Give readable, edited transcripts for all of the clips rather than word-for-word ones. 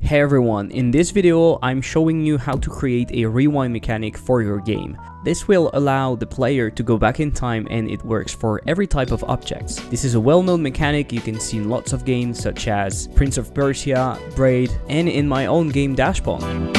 Hey everyone, in this video I'm showing you how to create a rewind mechanic for your game. This will allow the player to go back in time and it works for every type of objects. This is a well-known mechanic you can see in lots of games such as Prince of Persia, Braid, and in my own game Dashpong.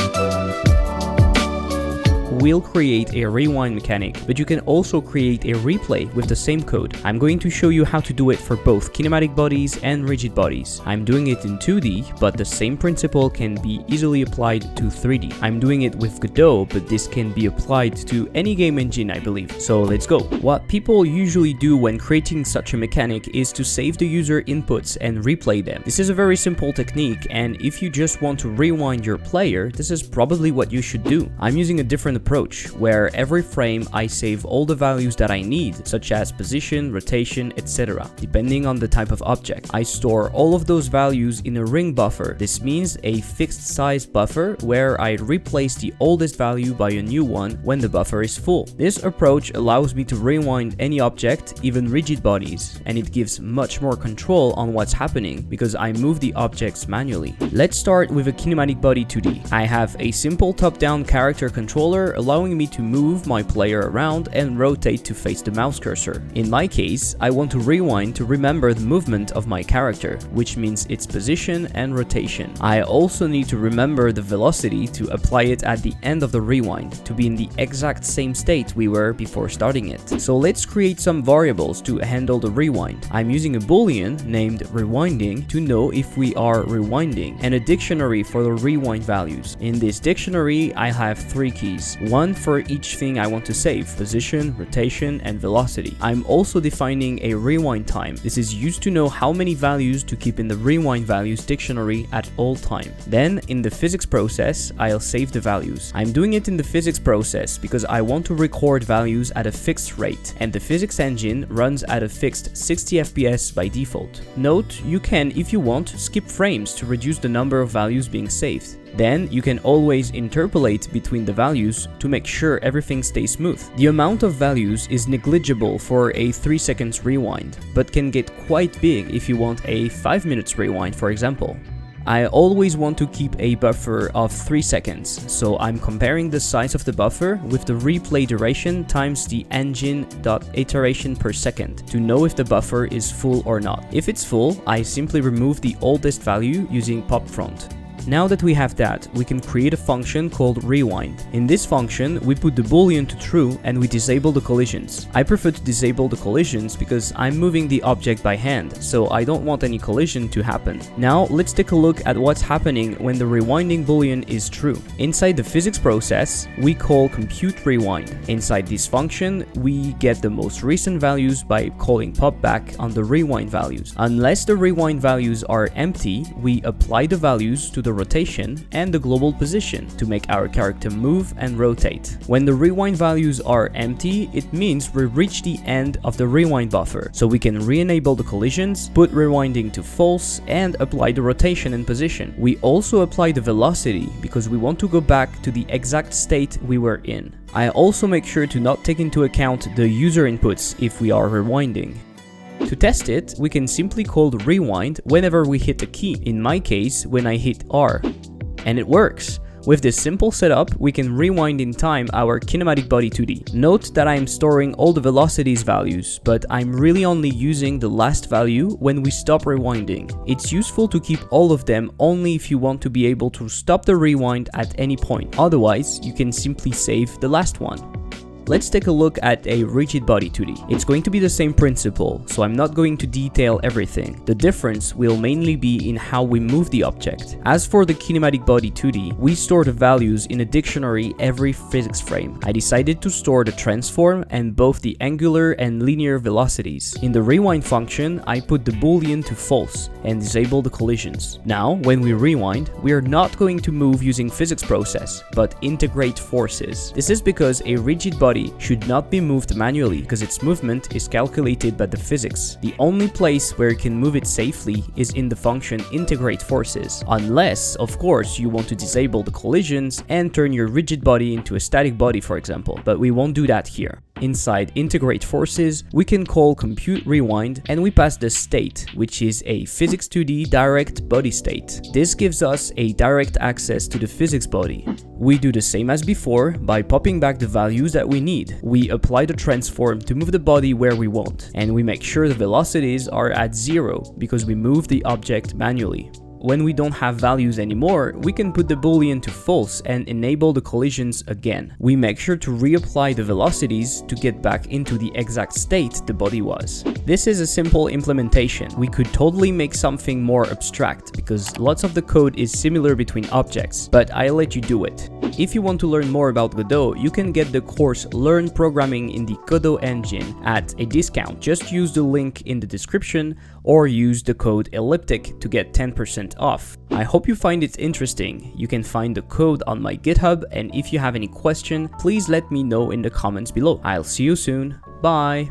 We'll create a rewind mechanic, but you can also create a replay with the same code. I'm going to show you how to do it for both kinematic bodies and rigid bodies. I'm doing it in 2D, but the same principle can be easily applied to 3D. I'm doing it with Godot, but this can be applied to any game engine, I believe. So let's go. What people usually do when creating such a mechanic is to save the user inputs and replay them. This is a very simple technique, and if you just want to rewind your player, this is probably what you should do. I'm using a different approach, where every frame I save all the values that I need, such as position, rotation, etc. Depending on the type of object. I store all of those values in a ring buffer. This means a fixed size buffer where I replace the oldest value by a new one when the buffer is full. This approach allows me to rewind any object, even rigid bodies, and it gives much more control on what's happening because I move the objects manually. Let's start with a kinematic body 2D. I have a simple top-down character controller allowing me to move my player around and rotate to face the mouse cursor. In my case, I want to rewind to remember the movement of my character, which means its position and rotation. I also need to remember the velocity to apply it at the end of the rewind, to be in the exact same state we were before starting it. So let's create some variables to handle the rewind. I'm using a boolean named rewinding to know if we are rewinding, and a dictionary for the rewind values. In this dictionary, I have 3 keys. One for each thing I want to save: position, rotation, and velocity. I'm also defining a rewind time. This is used to know how many values to keep in the rewind values dictionary at all time. Then in the physics process, I'll save the values. I'm doing it in the physics process because I want to record values at a fixed rate, and the physics engine runs at a fixed 60 FPS by default. Note, you can, if you want, skip frames to reduce the number of values being saved. Then you can always interpolate between the values to make sure everything stays smooth. The amount of values is negligible for a 3 seconds rewind, but can get quite big if you want a 5 minutes rewind, for example. I always want to keep a buffer of 3 seconds, so I'm comparing the size of the buffer with the replay duration times the engine.iteration per second to know if the buffer is full or not. If it's full, I simply remove the oldest value using popfront. Now that we have that, we can create a function called rewind. In this function, we put the boolean to true and we disable the collisions. I prefer to disable the collisions because I'm moving the object by hand, so I don't want any collision to happen. Now let's take a look at what's happening when the rewinding boolean is true. Inside the physics process, we call compute rewind. Inside this function, we get the most recent values by calling popback on the rewind values. Unless the rewind values are empty, we apply the values to the rotation and the global position to make our character move and rotate. When the rewind values are empty, it means we reach the end of the rewind buffer, so we can re-enable the collisions, put rewinding to false, and apply the rotation and position. We also apply the velocity because we want to go back to the exact state we were in. I also make sure to not take into account the user inputs if we are rewinding. To test it, we can simply call the rewind whenever we hit a key, in my case when I hit R. And it works! With this simple setup, we can rewind in time our kinematic body 2D. Note that I'm storing all the velocities values, but I'm really only using the last value when we stop rewinding. It's useful to keep all of them only if you want to be able to stop the rewind at any point. Otherwise, you can simply save the last one. Let's take a look at a rigid body 2D. It's going to be the same principle, so I'm not going to detail everything. The difference will mainly be in how we move the object. As for the kinematic body 2D, we store the values in a dictionary every physics frame. I decided to store the transform and both the angular and linear velocities. In the rewind function, I put the boolean to false and disable the collisions. Now, when we rewind, we are not going to move using physics process, but integrate forces. This is because a rigid body should not be moved manually because its movement is calculated by the physics. The only place where you can move it safely is in the function integrate forces, unless, of course, you want to disable the collisions and turn your rigid body into a static body, for example, but we won't do that here. Inside integrate forces, we can call compute rewind and we pass the state, which is a physics 2D direct body state. This gives us a direct access to the physics body. We do the same as before by popping back the values that we need. We apply the transform to move the body where we want, and we make sure the velocities are at 0 because we move the object manually. When we don't have values anymore, we can put the boolean to false and enable the collisions again. We make sure to reapply the velocities to get back into the exact state the body was. This is a simple implementation. We could totally make something more abstract because lots of the code is similar between objects, but I'll let you do it. If you want to learn more about Godot, you can get the course Learn Programming in the Godot-engine at a discount. Just use the link in the description or use the code elliptic to get 10% off. I hope you find it interesting. You can find the code on my GitHub, and if you have any question, please let me know in the comments below. I'll see you soon. Bye!